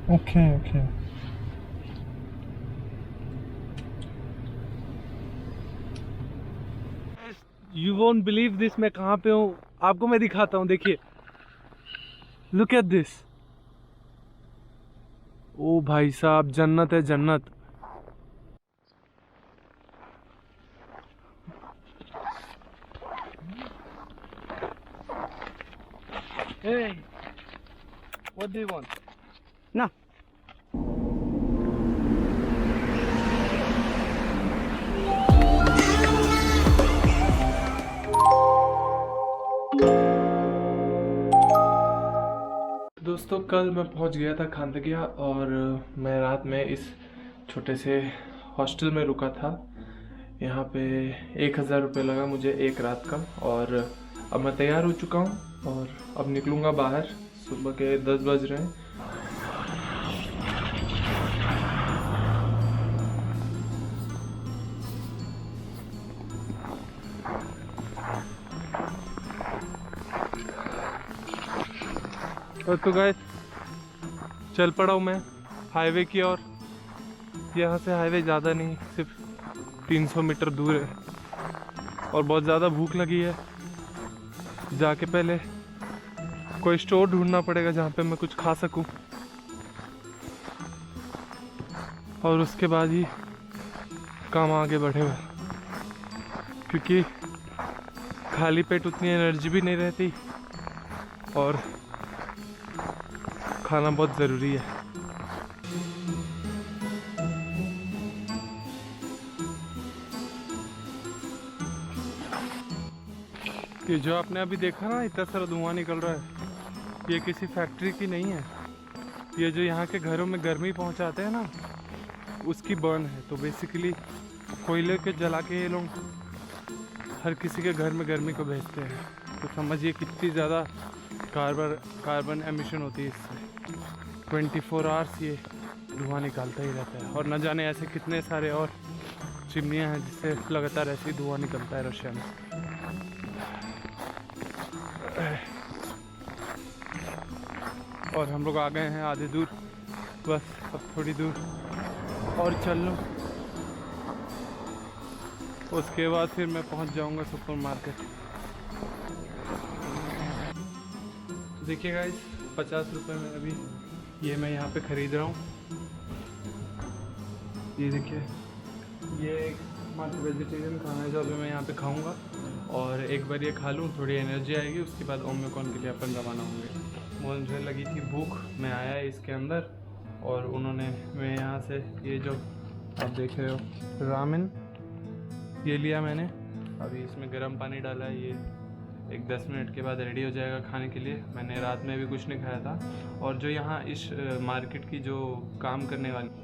Okay okay. You won't believe this, मैं कहाँ पे हूँ आपको मैं दिखाता हूँ, देखिए। Look at this. ओ भाई साहब, जन्नत है जन्नत। Hey, what do you want? No. दोस्तों कल मैं पहुंच गया था खांडगिया और मैं रात में इस छोटे से हॉस्टल में रुका था। यहाँ पे 1000 रुपये लगा मुझे एक रात का। और अब मैं तैयार हो चुका हूँ और अब निकलूँगा बाहर। सुबह के 10 बज रहे हैं। और तो गाइस चल पड़ा हूँ मैं हाईवे की ओर। यहाँ से हाईवे ज़्यादा नहीं, सिर्फ 300 मीटर दूर है। और बहुत ज़्यादा भूख लगी है, जाके पहले कोई स्टोर ढूंढना पड़ेगा जहाँ पे मैं कुछ खा सकूँ, और उसके बाद ही काम आगे बढ़ेगा। क्योंकि खाली पेट उतनी एनर्जी भी नहीं रहती और खाना बहुत ज़रूरी है। ये जो आपने अभी देखा ना, इतना सारा धुआं निकल रहा है, ये किसी फैक्ट्री की नहीं है। ये जो यहाँ के घरों में गर्मी पहुँचाते हैं ना, उसकी बर्न है। तो बेसिकली कोयले के जला के ये लोग हर किसी के घर में गर्मी को भेजते हैं। तो समझिए कितनी ज़्यादा कार्बन एमिशन होती है इससे। 24 आवर्स ये धुआं निकालता ही रहता है। और न जाने ऐसे कितने सारे और चिमनियाँ हैं जिससे लगातार ऐसे ही धुआं निकलता है रशिया में। और हम लोग आ गए हैं आधे दूर, बस अब थोड़ी दूर और चल लूँ, उसके बाद फिर मैं पहुंच जाऊंगा सुपर मार्केट। देखिए गाइस, 50 रुपये में अभी ये मैं यहाँ पे ख़रीद रहा हूँ। ये देखिए, ये एक मात्र वेजिटेरियन खाना है जो अभी मैं यहाँ पे खाऊंगा। और एक बार ये खा लूँ, थोड़ी एनर्जी आएगी, उसके बाद ओमिक्रॉन के लिए अपन रवाना होंगे। मुझे लगी थी भूख, मैं आया इसके अंदर और उन्होंने मैं यहाँ से ये जो आप देख रहे हो रामेन, ये लिया मैंने। अभी इसमें गर्म पानी डाला है, ये एक 10 मिनट के बाद रेडी हो जाएगा खाने के लिए। मैंने रात में भी कुछ नहीं खाया था। और जो यहाँ इस मार्केट की जो काम करने वाली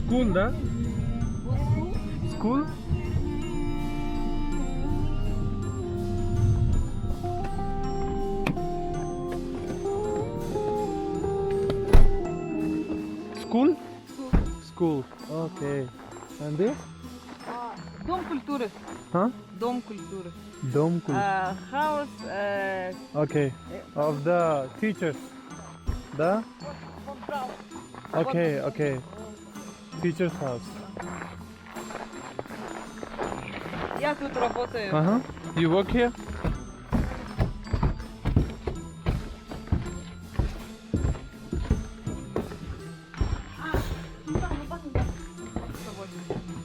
स्कूल दा school School? School. Okay. And this? Дом культуры. Huh? Дом культуры. Dome. House. Okay. Of the teachers. The? Okay, okay. Teacher's house. Я тут работаю. Uh-huh. You work here?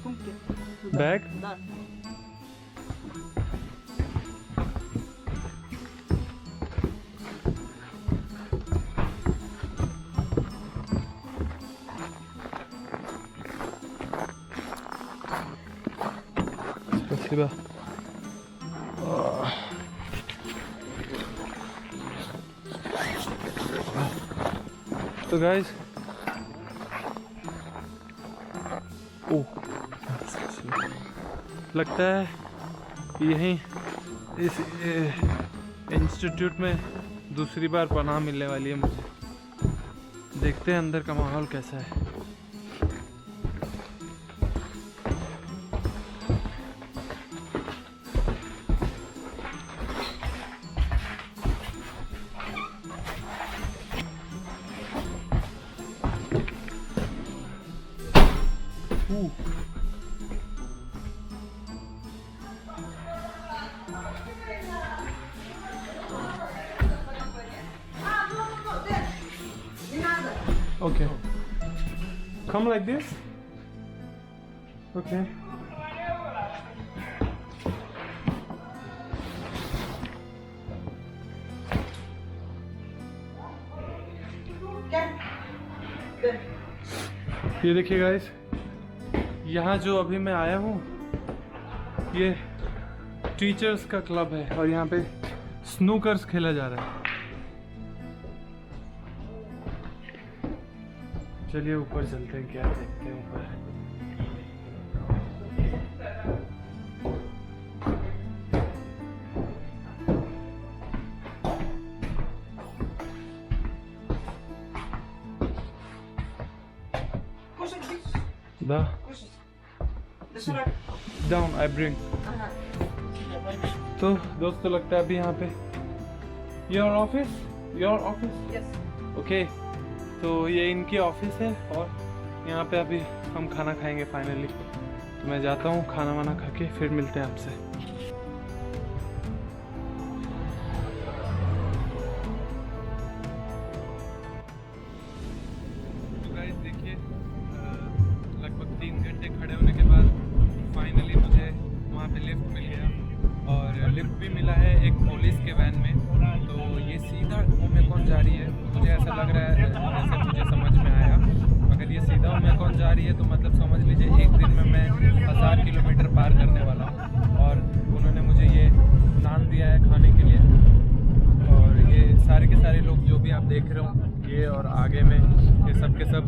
Сумки. Bag Да. Спасибо. तो गाइस लगता है यहीं इस इंस्टीट्यूट में दूसरी बार पनाह मिलने वाली है मुझे। देखते हैं अंदर का माहौल कैसा है। Okay. Come like this. Okay. ये देखिए गाइस, यहाँ जो अभी मैं आया हूँ ये टीचर्स का क्लब है और यहाँ पे स्नूकर्स खेला जा रहा है। चलिए ऊपर चलते हैं, क्या देखते हैं ऊपर। Да. Down, I bring. तो दोस्तों लगता है अभी यहाँ पे your office? Yes. Okay. तो ये इनकी ऑफिस है और यहाँ पे अभी हम खाना खाएंगे फाइनली। तो मैं जाता हूँ, खाना वाना खा के फिर मिलते हैं आपसे। तो गाइस देखिए, लगभग 3 घंटे खड़े होने के बाद फाइनली मुझे वहाँ पे लिफ्ट मिल गया और लिफ्ट भी मिला है एक पुलिस के वैन में। तो ये सीधा ओमेकॉन जा रही है। मुझे ऐसा लग रहा है, जैसे मुझे समझ में आया, अगर ये सीधा ओमेकॉन जा रही है तो मतलब समझ लीजिए एक दिन में मैं 1000 किलोमीटर पार करने वाला हूँ। और उन्होंने मुझे ये नान दिया है खाने के लिए। और ये सारे के सारे लोग जो भी आप देख रहे हो, ये और आगे में ये सब के सब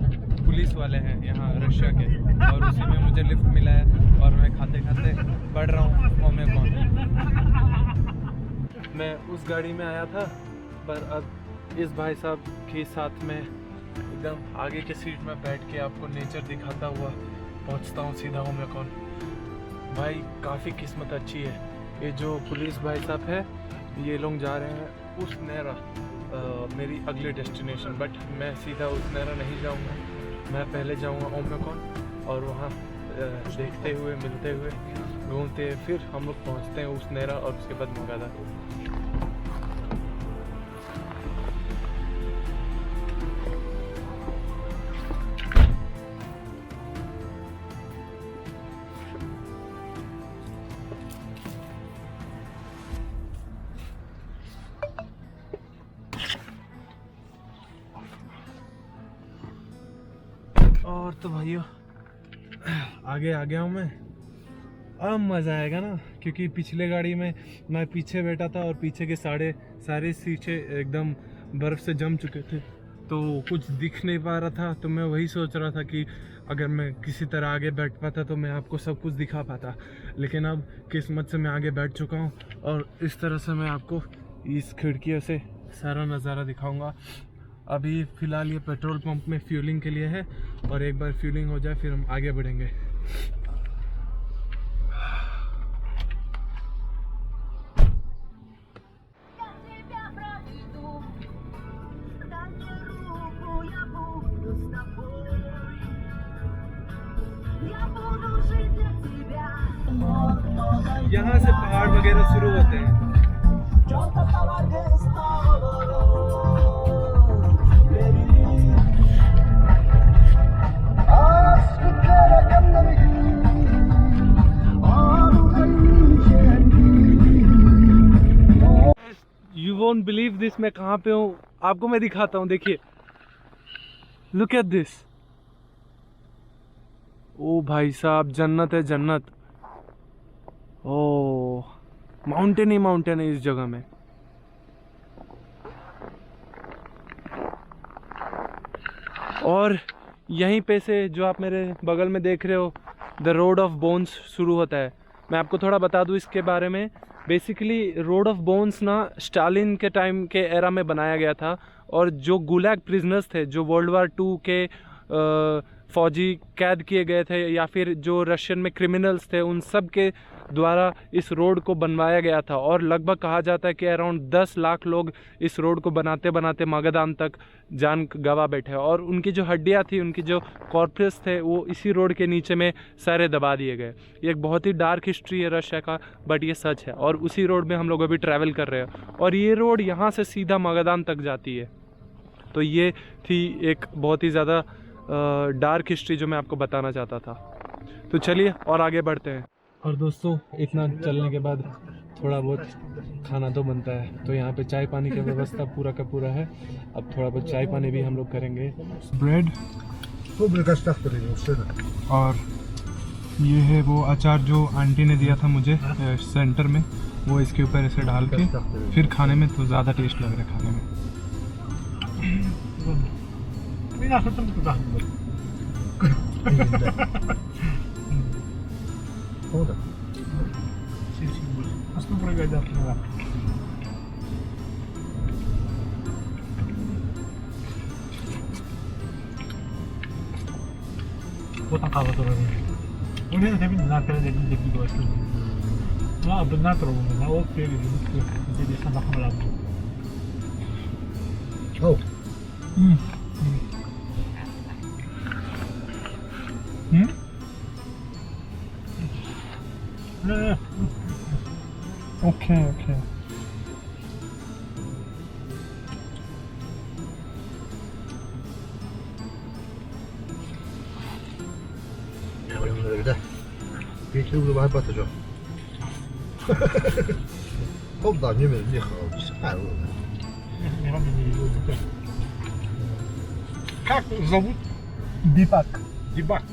पुलिस वाले हैं यहाँ रशिया के। और उसी में मुझे लिफ्ट मिला है और मैं खाते खाते बढ़ रहा हूँ ओमेकॉन। मैं उस गाड़ी में आया था पर अब इस भाई साहब के साथ में एकदम आगे के सीट में बैठ के आपको नेचर दिखाता हुआ पहुंचता हूं सीधा ओमेकॉन। भाई काफ़ी किस्मत अच्छी है। ये जो पुलिस भाई साहब है ये लोग जा रहे हैं उस नेरा, मेरी अगली डेस्टिनेशन। बट मैं सीधा उस नेरा नहीं जाऊंगा, मैं पहले जाऊंगा ओमेकॉन और वहाँ देखते हुए, मिलते हुए, घूमते फिर हम लोग पहुँचते हैं उस नेरा और उसके बाद मगादा। और तो भाइयों आगे आ गया हूँ मैं। अब मज़ा आएगा ना, क्योंकि पिछले गाड़ी में मैं पीछे बैठा था और पीछे के सारे शीशे एकदम बर्फ़ से जम चुके थे तो कुछ दिख नहीं पा रहा था। तो मैं वही सोच रहा था कि अगर मैं किसी तरह आगे बैठ पाता तो मैं आपको सब कुछ दिखा पाता। लेकिन अब किस्मत से मैं आगे बैठ चुका हूँ और इस तरह से मैं आपको इस खिड़कियों से सारा नज़ारा दिखाऊंगा। अभी फ़िलहाल ये पेट्रोल पंप में फ्यूलिंग के लिए है और एक बार फ्यूलिंग हो जाए फिर हम आगे बढ़ेंगे। यहाँ से पहाड़ वगैरह शुरू होते हैं। वोंट बिलीव दिस, मैं कहाँ पे हूँ आपको मैं दिखाता हूँ, देखिए लुक एट दिस। ओ भाई साहब, जन्नत है जन्नत। ओ माउंटेन ही माउंटेन है इस जगह में। और यहीं पे से जो आप मेरे बगल में देख रहे हो, द रोड ऑफ बोन्स शुरू होता है। मैं आपको थोड़ा बता दूं इसके बारे में। बेसिकली रोड ऑफ बोन्स ना स्टालिन के टाइम के एरा में बनाया गया था, और जो गुलाग प्रिजनर्स थे, जो वर्ल्ड वार 2 के फौजी कैद किए गए थे, या फिर जो रशियन में क्रिमिनल्स थे, उन सब के द्वारा इस रोड को बनवाया गया था। और लगभग कहा जाता है कि अराउंड 10 लाख लोग इस रोड को बनाते बनाते मागादान तक जान गवा बैठे, और उनकी जो हड्डियां थी, उनकी जो कॉर्पस थे, वो इसी रोड के नीचे में सारे दबा दिए गए। ये एक बहुत ही डार्क हिस्ट्री है रशिया का, बट ये सच है। और उसी रोड में हम लोग अभी ट्रैवल कर रहे हैं, और ये रोड यहाँ से सीधा मागादान तक जाती है। तो ये थी एक बहुत ही ज़्यादा डार्क हिस्ट्री जो मैं आपको बताना चाहता था। तो चलिए और आगे बढ़ते हैं। और दोस्तों, इतना चलने के बाद थोड़ा बहुत खाना तो बनता है, तो यहाँ पे चाय पानी की व्यवस्था पूरा का पूरा है। अब थोड़ा बहुत चाय पानी भी हम लोग करेंगे। ब्रेड और ये है वो अचार जो आंटी ने दिया था मुझे सेंटर में, वो इसके ऊपर ऐसे डाल के फिर खाने में तो ज़्यादा टेस्ट लग रहा है खाने में। Potang kawa tuh ini. Udah tapi nak kena jadi dua itu. Nah benar terus, nah oke gitu. Jadi sama malam. Oh. Okay okay. 여기다 비트로 많이 받아줘. 컵도 아니면 니 하고 Как зовут? दीपक। Дибак.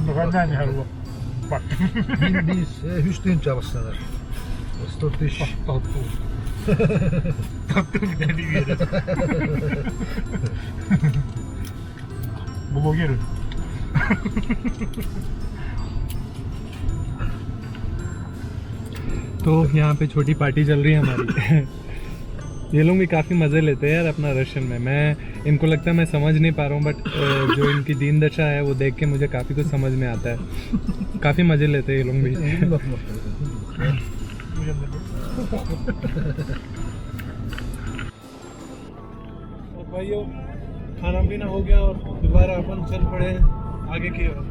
Нагадание говорю. Бак. biz 3 gün çalışsınlar. 100 iş. Tatlı. Tatlı bir tane yeri. Блогер. तो यहाँ पे छोटी party चल रही है हमारी। ये लोग भी काफ़ी मज़े लेते हैं यार अपना रशियन में। मैं इनको लगता है मैं समझ नहीं पा रहा हूँ, बट जो इनकी दीन दशा है वो देख के मुझे काफ़ी कुछ समझ में आता है। काफ़ी मज़े लेते हैं ये लोग भी। और भाइयों, खाना पीना हो गया और दोबारा अपन चल पड़े आगे की ओर।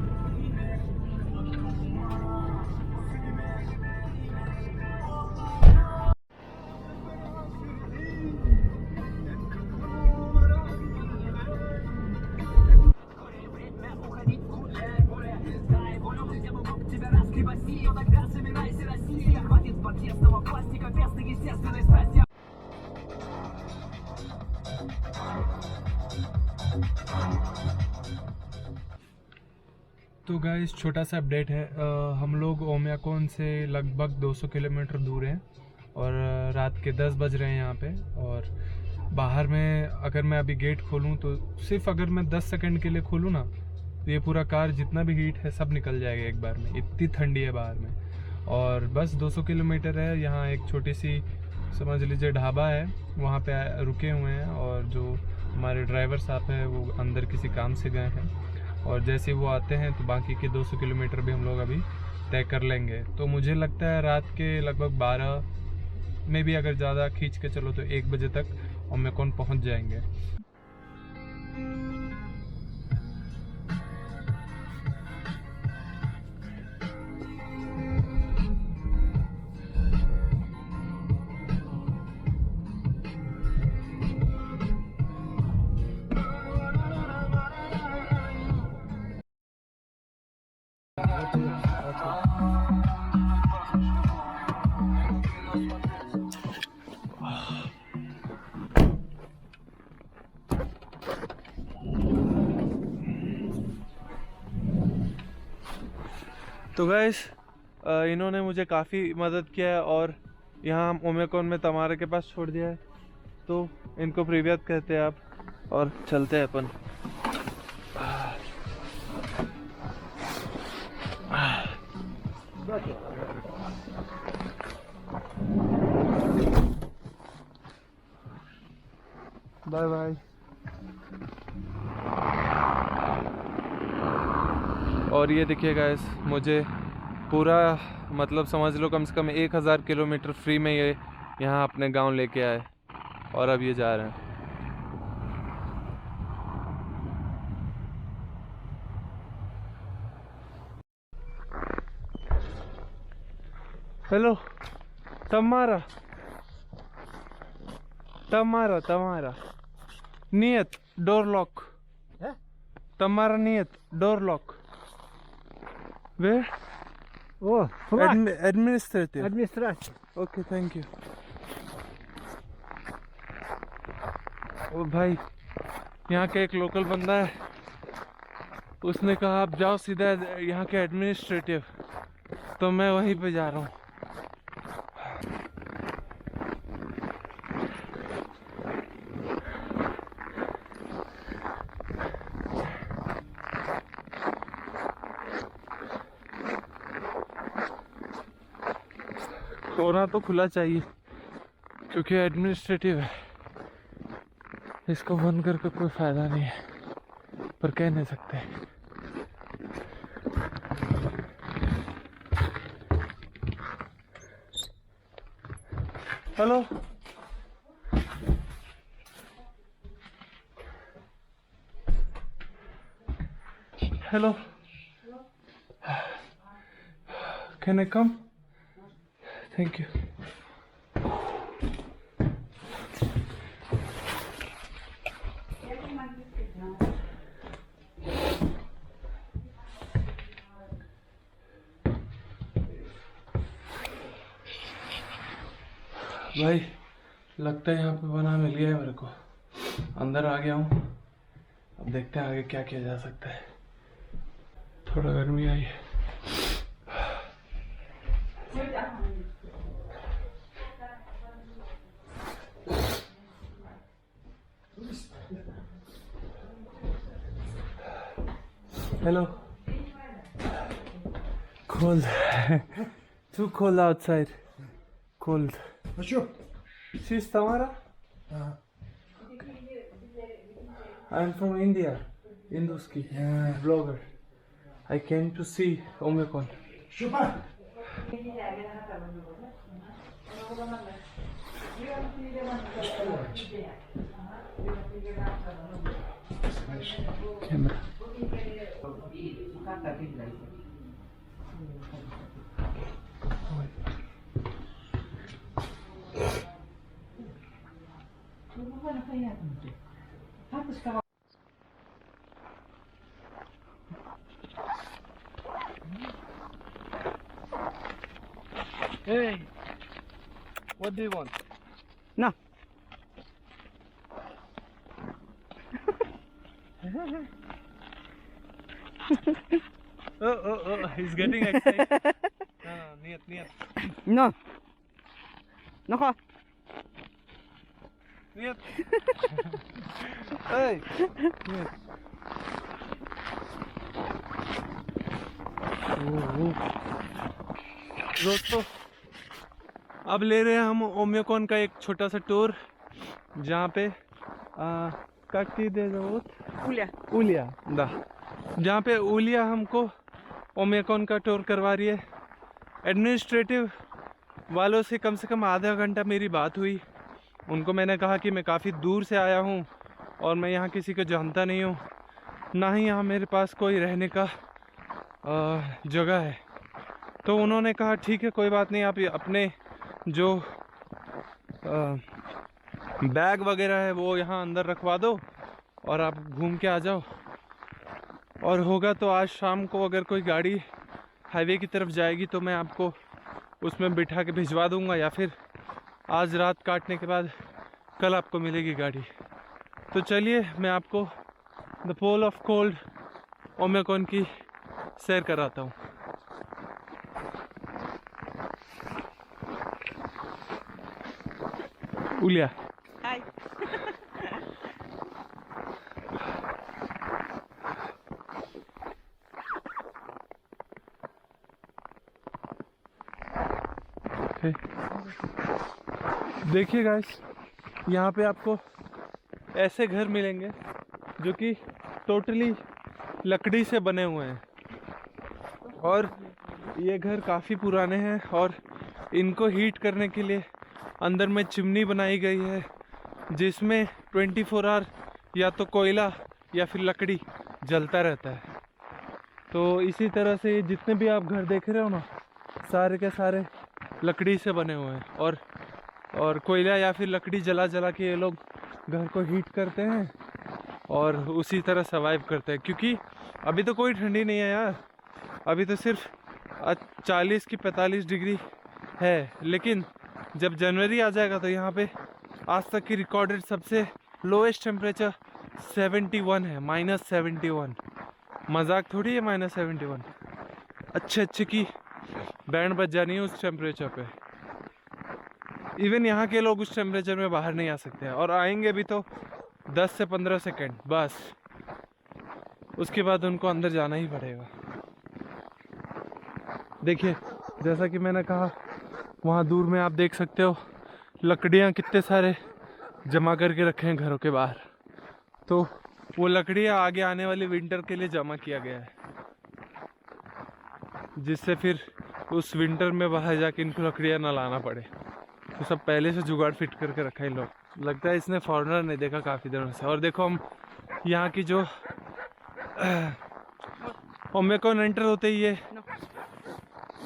तो गाइस, छोटा सा अपडेट है। हम लोग ओमियाकोन से लगभग 200 किलोमीटर दूर हैं, और रात के 10 बज रहे हैं यहाँ पे। और बाहर में अगर मैं अभी गेट खोलूँ तो सिर्फ अगर मैं 10 सेकंड के लिए खोलूँ ना, तो ये पूरा कार जितना भी हीट है सब निकल जाएगा एक बार में, इतनी ठंडी है बाहर में। और बस 200 किलोमीटर है। यहाँ एक छोटी सी समझ लीजिए ढाबा है, वहाँ पे रुके हुए हैं, और जो हमारे ड्राइवर साहब हैं वो अंदर किसी काम से गए हैं, और जैसे वो आते हैं तो बाकी के 200 किलोमीटर भी हम लोग अभी तय कर लेंगे। तो मुझे लगता है रात के लगभग 12 में भी अगर ज़्यादा खींच के चलो तो 1 बजे तक ओमियाकोन पहुंच जाएंगे। तो गाइस इन्होंने मुझे काफ़ी मदद किया है और यहाँ ओमेकोन में तमारा के पास छोड़ दिया है, तो इनको प्रिव्यत कहते हैं आप और चलते हैं अपन। Bye bye. और ये देखिए गाइस, मुझे पूरा मतलब समझ लो कम से कम 1000 किलोमीटर फ्री में ये यहाँ अपने गांव लेके आए और अब ये जा रहे हैं। हेलो तमारा, तमारा तमारा नियत डोर लॉक, तमारा नियत door lock. Where? Oh, flat. Administrative. Administration. Okay, thank you. ओ भाई, यहाँ के एक लोकल बंदा है, उसने कहा आप जाओ सीधा यहाँ के एडमिनिस्ट्रेटिव, तो मैं वहीं पे जा रहा हूँ। होना तो खुला चाहिए क्योंकि एडमिनिस्ट्रेटिव है, इसको बंद करके कोई फायदा नहीं है, पर कह नहीं सकते। Hello hello, can I come? Thank you. भाई लगता है यहाँ पे बना मिल गया है मेरे को, अंदर आ गया हूँ। अब देखते हैं आगे क्या किया जा सकता है। थोड़ा गर्मी आई है। Hello. Cold. Too cold outside. Cold. Почему? She's Tamara? I'm from India. Induski. Vlogger. I came to see Omicron. Şupa. Camera. Hey, what do you want? No. Oh, he's getting excited. Niyat. No. Nako. Niyat. Hey. Niyat. दोस्तों अब ले रहे हैं हम ओमियोकॉन का एक छोटा सा टूर, जहाँ पे काटी दे दो उलिया जहाँ पे उलिया हमको ओमियोकॉन का टूर करवा रही है। एडमिनिस्ट्रेटिव वालों से कम आधा घंटा मेरी बात हुई। उनको मैंने कहा कि मैं काफ़ी दूर से आया हूँ और मैं यहाँ किसी को जानता नहीं हूँ, ना ही यहाँ मेरे पास कोई रहने का जगह है। तो उन्होंने कहा ठीक है कोई बात नहीं, आप अपने जो बैग वगैरह है वो यहाँ अंदर रखवा दो और आप घूम के आ जाओ, और होगा तो आज शाम को अगर कोई गाड़ी हाईवे की तरफ जाएगी तो मैं आपको उसमें बिठा के भिजवा दूंगा, या फिर आज रात काटने के बाद कल आपको मिलेगी गाड़ी। तो चलिए मैं आपको द पोल ऑफ कोल्ड ओमियोकॉन की सैर कराता हूँ। उलिया Hi. देखिए गाइस, यहाँ पे आपको ऐसे घर मिलेंगे जो कि टोटली लकड़ी से बने हुए हैं, और ये घर काफ़ी पुराने हैं, और इनको हीट करने के लिए अंदर में चिमनी बनाई गई है जिसमें 24 आवर या तो कोयला या फिर लकड़ी जलता रहता है। तो इसी तरह से जितने भी आप घर देख रहे हो ना, सारे के सारे लकड़ी से बने हुए हैं, और कोयला या फिर लकड़ी जला जला के ये लोग घर को हीट करते हैं और उसी तरह सर्वाइव करते हैं। क्योंकि अभी तो कोई ठंडी नहीं है यार, अभी तो सिर्फ 40 की 45 डिग्री है, लेकिन जब जनवरी आ जाएगा तो यहाँ पे आज तक की रिकॉर्डेड सबसे लोएस्ट टेम्परेचर 71 है, -71। मजाक थोड़ी है -71, अच्छे की बैंड बज जानी है उस टेम्परेचर पे। इवन यहाँ के लोग उस टेम्परेचर में बाहर नहीं आ सकते हैं, और आएंगे भी तो 10 से 15 सेकेंड बस, उसके बाद उनको अंदर जाना ही पड़ेगा। देखिए, जैसा कि मैंने कहा, वहाँ दूर में आप देख सकते हो लकड़ियाँ कितने सारे जमा करके रखे हैं घरों के बाहर। तो वो लकड़ियाँ आगे आने वाली विंटर के लिए जमा किया गया है, जिससे फिर उस विंटर में बाहर जाके इनको लकड़ियाँ ना लाना पड़े। तो सब पहले से जुगाड़ फिट करके रखा है लोग। लगता है इसने फॉरेनर नहीं देखा काफ़ी दिनों से। और देखो, हम यहाँ की जो ओमेकॉन एंटर होते ही ये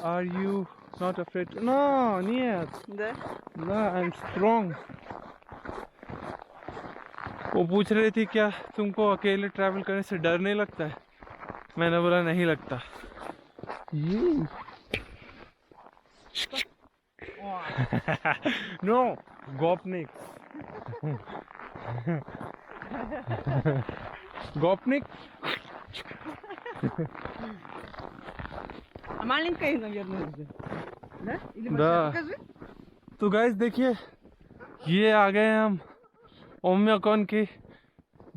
are you not afraid? No need, no I am strong. वो पूछ रही थी क्या तुमको अकेले ट्रैवल करने से डर नहीं लगता है? मैंने बोला नहीं लगता। नो गोपनिक गोपनिक। Маленькая наверное уже. Да? Или Да. большая? Покажи. तो गाइस देखिए, ये आ गए हम ओमेकॉन के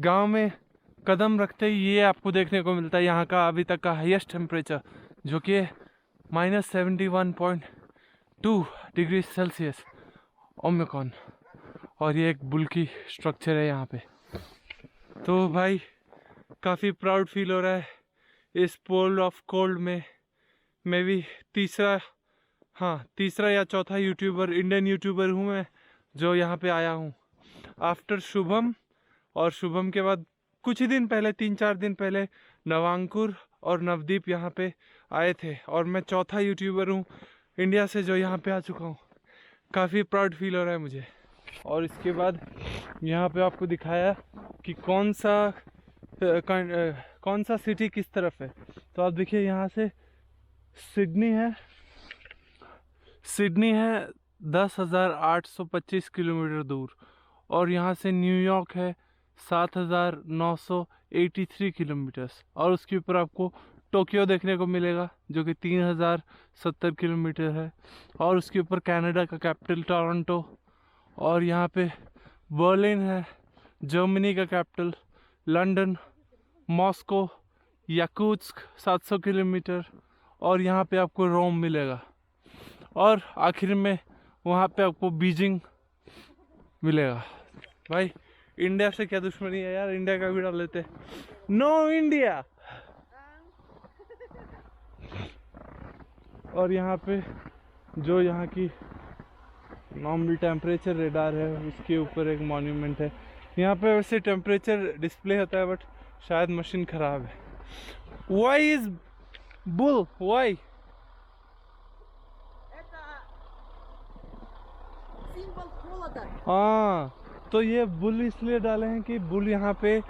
गांव में। कदम रखते ही ये आपको देखने को मिलता है यहाँ का अभी तक का हाईएस्ट टेम्परेचर, जो कि -71.2 डिग्री सेल्सियस ओमेकॉन। और ये एक बुल्की स्ट्रक्चर है यहाँ पे। तो भाई काफ़ी प्राउड फील हो रहा है इस पोल ऑफ कोल्ड में। मैं भी तीसरा या चौथा यूट्यूबर, इंडियन यूट्यूबर हूँ मैं जो यहाँ पे आया हूँ आफ्टर शुभम। और शुभम के बाद कुछ ही दिन पहले, 3-4 दिन पहले नवांकुर और नवदीप यहाँ पे आए थे, और मैं चौथा यूट्यूबर हूँ इंडिया से जो यहाँ पे आ चुका हूँ। काफ़ी प्राउड फील हो रहा है मुझे। और इसके बाद यहाँ पे आपको दिखाया कि कौन सा सिटी किस तरफ है। तो आप देखिए, यहाँ से सिडनी है 10,825 किलोमीटर दूर, और यहाँ से न्यूयॉर्क है 7,983 किलोमीटर्स, और उसके ऊपर आपको टोक्यो देखने को मिलेगा जो कि 3,070 किलोमीटर है, और उसके ऊपर कनाडा का कैपिटल टोरंटो, और यहाँ पे बर्लिन है जर्मनी का capital, London, Moscow, Yakutsk 700 kilometre, और यहाँ पे आपको रोम मिलेगा, और आखिर में वहाँ पे आपको बीजिंग मिलेगा। भाई इंडिया से क्या दुश्मनी है यार, इंडिया का भी डाल लेते। No India. और यहाँ पे जो यहाँ की नॉर्मल टेम्परेचर रेडार है उसके ऊपर एक मॉन्यूमेंट है। यहाँ पे वैसे टेम्परेचर डिस्प्ले होता है, बट शायद मशीन ख़राब है। Why is bull, why? हाँ, तो ये बुल इसलिए डाले हैं कि बुल यहाँ पे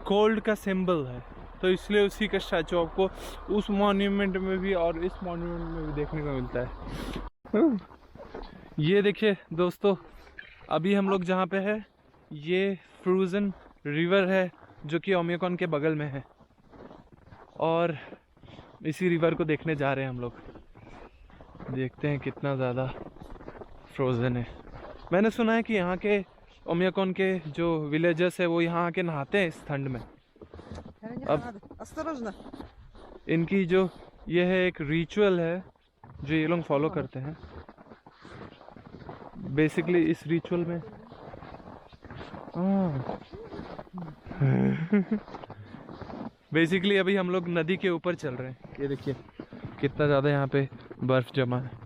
कोल्ड का सिंबल है, तो इसलिए उसी का स्टैचू आपको उस मॉन्यूमेंट में भी और इस मॉन्यूमेंट में भी देखने को मिलता है। ये देखिए दोस्तों, अभी हम लोग जहाँ पे है ये फ्रोजन रिवर है जो कि ओमेकॉन के बगल में है, और इसी रिवर को देखने जा रहे हैं हम लोग। देखते हैं कितना ज़्यादा फ्रोज़न है। मैंने सुना है कि यहाँ के ओमियाकोन के जो विलेजर्स है वो यहाँ आके नहाते हैं इस ठंड में। Надо. Осторожно. इनकी जो ये है एक रिचुअल है जो ये लोग फॉलो करते हैं। बेसिकली इस रिचुअल में बेसिकली अभी हम लोग नदी के ऊपर चल रहे हैं। ये देखिए कितना ज़्यादा यहाँ पे बर्फ जमा है।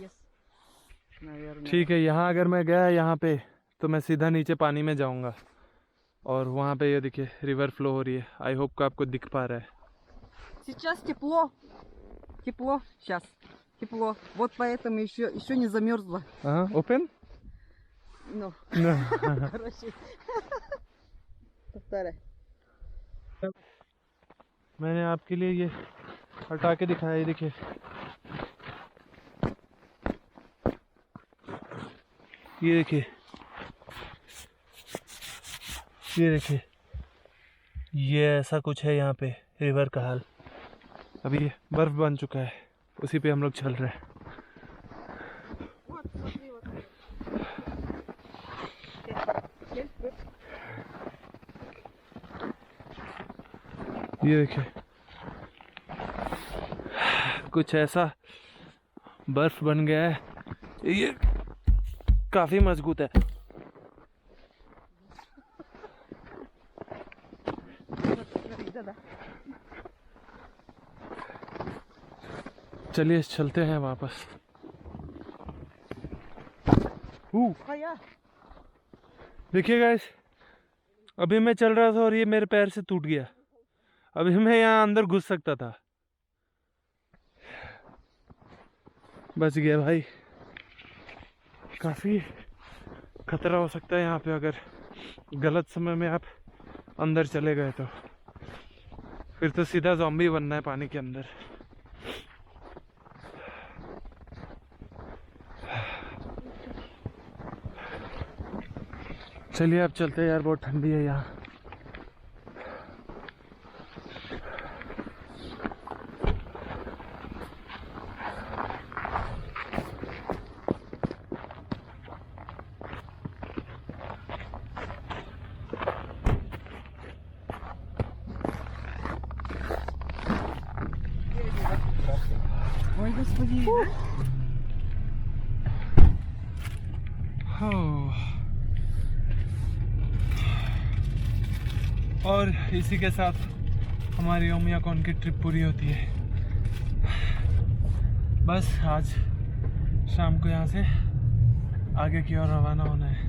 Yes. Наверное. ठीक है, यहाँ अगर मैं गया यहाँ पे तो मैं सीधा नीचे पानी में जाऊँगा और वहाँ पे ये देखिए रिवर फ्लो हो रही है। आई होप कि आपको दिख पा रहा है। Сейчас тепло. Тепло. Сейчас. Тепло. Вот поэтому еще не замерзла. हाँ, ओपन? Ну, No. короче. Повторяй. मैंने आपके लिए ये हटा के दिखाया, ये देखिए। ये देखिए, ये देखिए, ये ऐसा कुछ है यहाँ पे रिवर का हाल। अभी ये बर्फ बन चुका है, उसी पे हम लोग चल रहे हैं। Вот, смотри, вот. ये देखिए कुछ ऐसा बर्फ बन गया है, ये काफी मजबूत है। Да-да. चलिए चलते हैं वापस। Хая. देखिए गाइस, अभी मैं चल रहा था और ये मेरे पैर से टूट गया। अभी मैं यहाँ अंदर घुस सकता था। बच गया भाई। काफ़ी खतरा हो सकता है यहाँ पे अगर गलत समय में आप अंदर चले गए तो। फिर तो सीधा ज़ॉम्बी बनना है पानी के अंदर। चलिए अब चलते हैं यार, बहुत ठंडी है यहाँ। Ой, господи. और इसी के साथ हमारी ओमियाकोन की ट्रिप पूरी होती है। बस आज शाम को यहाँ से आगे की ओर रवाना होना है।